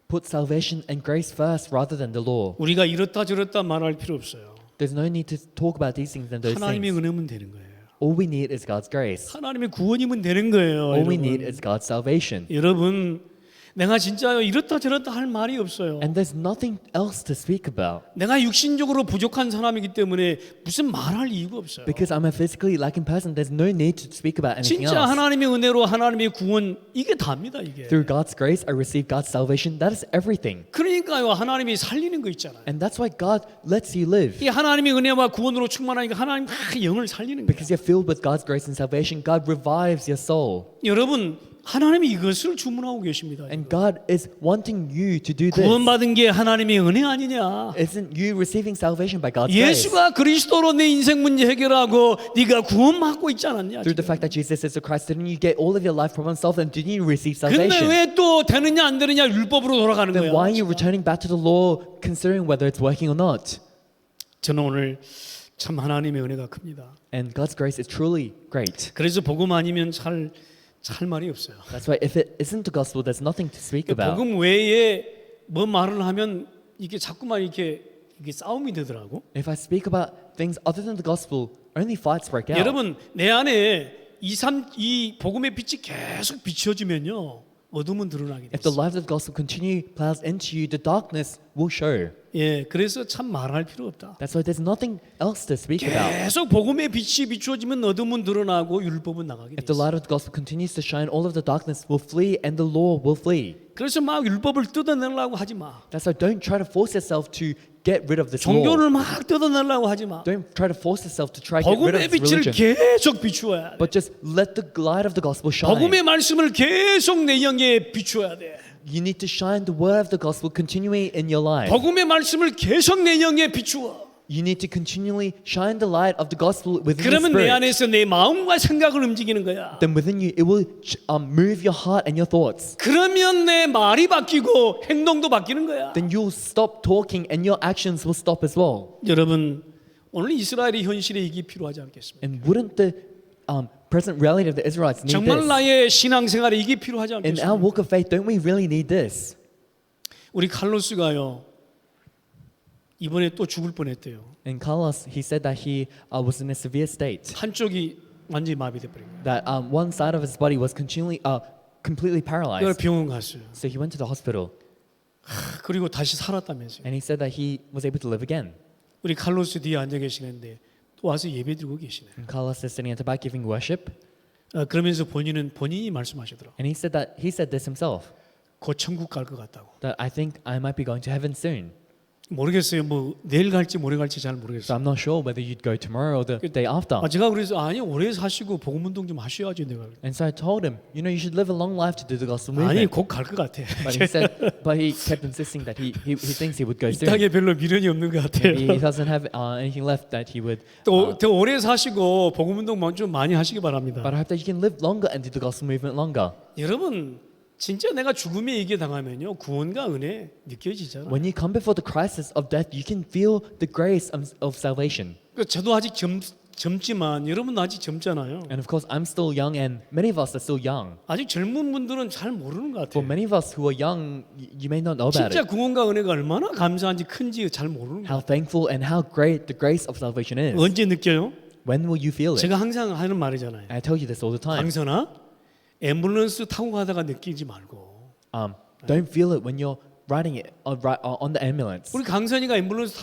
Put salvation and grace first rather than the law. 우리가 이렇다 저렇다 말할 필요 없어요. There's no need to talk about these things and those 하나님의 things. 은혜면 되는 거예요. All we need is God's grace. 하나님의 구원이면 되는 거예요. All we 여러분. need is God's salvation. 여러분 내가 진짜요 이렇다 저렇다 할 말이 없어요. And there's nothing else to speak about. 내가 육신적으로 부족한 사람이기 때문에 무슨 말할 이유가 없어요. Because I'm a physically lacking person, there's no need to speak about anything 진짜 else. 하나님의 은혜로 하나님의 구원 이게 답니다 이게. Through God's grace, I receive God's salvation. That is everything. 그러니까요 하나님이 살리는 거 있잖아요. And that's why God lets you live. 이 하나님의 은혜와 구원으로 충만하니까 하나님 막 영을 살리는 거예요. Because you're filled with God's grace and salvation, God revives your soul. 여러분 하나님이 이것을 주문하고 계십니다. And God is wanting you to do this. 구원받은 게 하나님의 은혜 아니냐? Isn't you receiving salvation by God's grace? 예수가 그리스도로 내 인생 문제 해결하고 네가 구원받고 있지 않았냐? Through the fact that Jesus is the Christ, didn't you get all of your life problems solved, and didn't you receive 근데 salvation? 왜 또 되느냐 안 되느냐 율법으로 돌아가는 Then 거야? why are you returning back to the law, considering whether it's working or not? 저는 오늘 참 하나님의 은혜가 큽니다. And God's grace is truly great. 그래서 복음 아니면 할 말이 없어요. That's why if it isn't the gospel, there's nothing to speak about. 복음 외에 뭐 말을 하면 이게 자꾸만 이게 싸움이 되더라고. If I speak about things other than the gospel, only fights break out. 여러분 내 안에 이 복음의 빛이 계속 비춰지면요 어둠은 드러나게 If the 됐어. light of the gospel continue plows into you, the darkness will show. 예, 그래서 참 말할 필요 없다. That's why there's nothing else to speak about. 계속 복음의 빛이 비추어지면 어둠은 드러나고 율법은 나가게 If the 돼. light of the gospel continues to shine, all of the darkness will flee and the law will flee. 그래서 막 율법을 뜯어내려고 하지 마. That's why don't try to force yourself to get rid of this law. 종교를 막 뜯어내려고 하지 마. Don't try to force yourself to try to get rid 복음의 of this 빛을 religion. 계속 비추어야 돼. But just let the light of the gospel shine. 복음의 말씀을 계속 내 영에 비추어야 돼. You need to shine the word of the gospel continually in your life. 복음의 말씀을 계속 내 영에 비추어. You need to continually shine the light of the gospel within your 그러면 내 spirit. 안에서 내 마음과 생각을 움직이는 거야. Then within you, it will move your heart and your thoughts. 그러면 내 말이 바뀌고 행동도 바뀌는 거야. Then you'll stop talking and your actions will stop as well. 여러분 오늘 이스라엘의 현실에 이게 필요하지 않겠습니까? And wouldn't the present reality of the Israelites need 정말 this? 나의 신앙생활에 이게 필요하지 In our 않겠습니까? walk of faith, don't we really need this? 우리 칼로스가요 이번에 또 죽을 뻔했대요. In Carlos, he said that he was in a severe state. 한쪽이 완전히 마비돼 버린 거예요. That one side of his body was completely 그걸 paralyzed. 병원 갔어요. So he went to the hospital 그리고 다시 살았다면서요. and he said that he was able to live again. 우리 칼로스 뒤에 앉아 계시는데 또 와서 예배 드리고 계시네. And Carlos is sitting at the back giving worship, 그러면서 본인이 말씀하시더라고. and he said this himself, 곧 천국 갈 것 같다고. that I think I might be going to heaven soon. 모르겠어요. 뭐 내일 갈지 모레 갈지 잘 So 모르겠어요. I'm not sure whether you'd go tomorrow or the day after. 제가 그래서 아니 오래 사시고 복음 운동 좀 하셔야지 내가. And so I told him, you know, you should live a long life to do the gospel 아니 movement. 곧 갈 것 같아. But he kept insisting that he thinks he would go 이 soon. 땅에 별로 미련이 없는 것 Maybe he 같아요. doesn't have anything left that he would. 더 오래 사시고 복음 운동 좀 많이 하시기 바랍니다. But I hope that you can live longer and do the gospel movement longer. 여러분 진짜 내가 죽음의 얘기 당하면요 구원과 은혜 느껴지잖아요. When you come before the crisis of death, you can feel the grace of salvation. 저도 아직 젊지만 여러분 아직 젊잖아요. And of course, I'm still young, and many of us are still young. 아직 젊은 분들은 잘 모르는 것 For 같아요. many of us who are young, you may not know about 진짜 it. 구원과 은혜가 얼마나 감사한지 큰지 잘 모르는 것 How thankful and how great the grace of salvation is. 언제 느껴요? When will you feel it? 제가 항상 하는 말이잖아요. I tell you this all the time. 강선아, 앰뷸런스 타고 가다가 느끼지 말고. Don't feel it when you're riding it on the ambulance. 우리 강선이가 앰뷸런스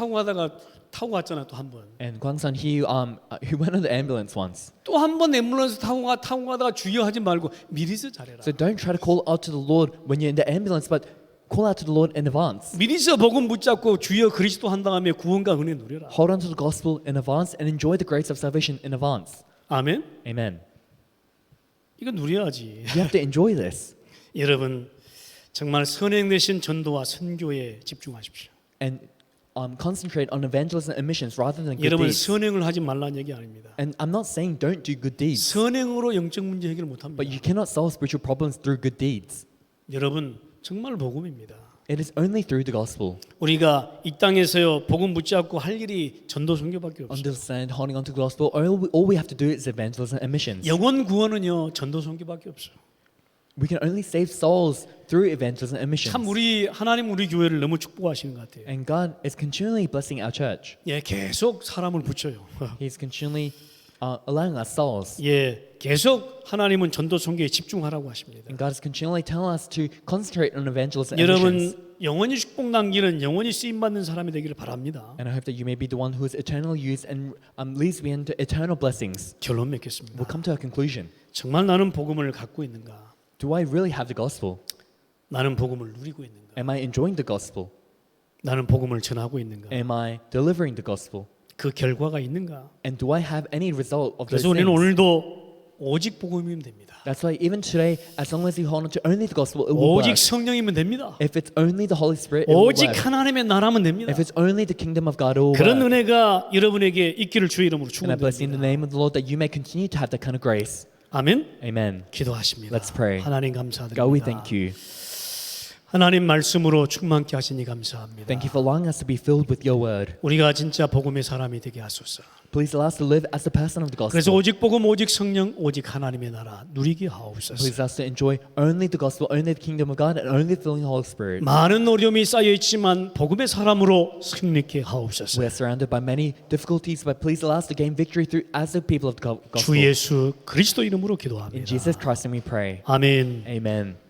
타고 갔잖아 또 한 번. And Kwang-sun, he went on the ambulance once. 또 한 번 앰뷸런스 타고 가다가 주여 하지 말고 미리서 잘해라. So don't try to call out to the Lord when you're in the ambulance, but call out to the Lord in advance. 미리서 복음 붙잡고 주여 그리스도 한 다음에 구원과 은혜 누려라. Hold on to the gospel in advance and enjoy the grace of salvation in advance. 아멘. Amen. 이거 누려야지. You have to enjoy this. 여러분 정말 선행되신 전도와 선교에 집중하십시오. And concentrate on evangelism and missions rather than good 여러분 deeds. 선행을 하지 말라는 얘기 아닙니다. And I'm not saying don't do good deeds, 선행으로 영적 문제 해결 못 합니다. but you cannot solve spiritual problems through good deeds. 여러분 정말 복음입니다. It is only through the gospel. 우리가 이 땅에서요 복음 붙잡고 할 일이 전도 선교밖에 없어요. Understand, holding on to the gospel, all we have to do is evangelism and missions. 영원 구원은요 전도 선교밖에 없어요. We can only save souls through evangelism and missions. 참 하나님 우리 교회를 너무 축복하시는 것 같아요. And God is continually blessing our church. 예, 계속 사람을 붙여요. He's continually allowing us souls. 예, 계속 하나님은 전도 선교에 집중하라고 하십니다. And God is continually telling us to concentrate on evangelism and 여러분 missions. 영원히 축복 남기는 영원히 쓰임 받는 사람이 되기를 바랍니다. And I hope that you may be the one who is eternally used and leads me into eternal blessings. 결론 맺겠습니다. We'll come to a conclusion. 정말 나는 복음을 갖고 있는가? Do I really have the gospel? 나는 복음을 누리고 있는가? Am I enjoying the gospel? 나는 복음을 전하고 있는가? Am I delivering the gospel? 그 결과가 있는가? And do I have any result of those 그래서 우리는 things? 오늘도 오직 복음이면 됩니다. That's why even today, as long as you hold on to only the gospel, it will 오직 work. 성령이면 됩니다. If it's only the Holy Spirit, it will 오직 work. 하나님의 나라면 됩니다. If it's only the kingdom of God, it will 그런 work. 은혜가 여러분에게 있기를 주의 이름으로 And I bless you in the 축원드립니다. name of the Lord that you may continue to have that kind of grace. 아멘. Amen. 기도하십니다. Let's pray. 하나님 God, we 감사드립니다. thank you. 하나님 말씀으로 충만케 하시니 감사합니다. Thank you for allowing us to be filled with your word. 우리가 진짜 복음의 사람이 되게 하소서. Please allow us to live as the person of the 그래서 gospel. 오직 복음, 오직 성령, 오직 하나님의 나라 누리게 하옵소서. Please allow us to enjoy only the gospel, only the kingdom of God, and only the filling Holy Spirit. 많은 어려움이 쌓여 있지만 복음의 사람으로 승리케 하옵소서. We are surrounded by many difficulties, but please allow us to gain victory through as the people of the 주 gospel. 예수 그리스도 이름으로 In 기도합니다. Jesus Christ, and we pray. 아멘. Amen.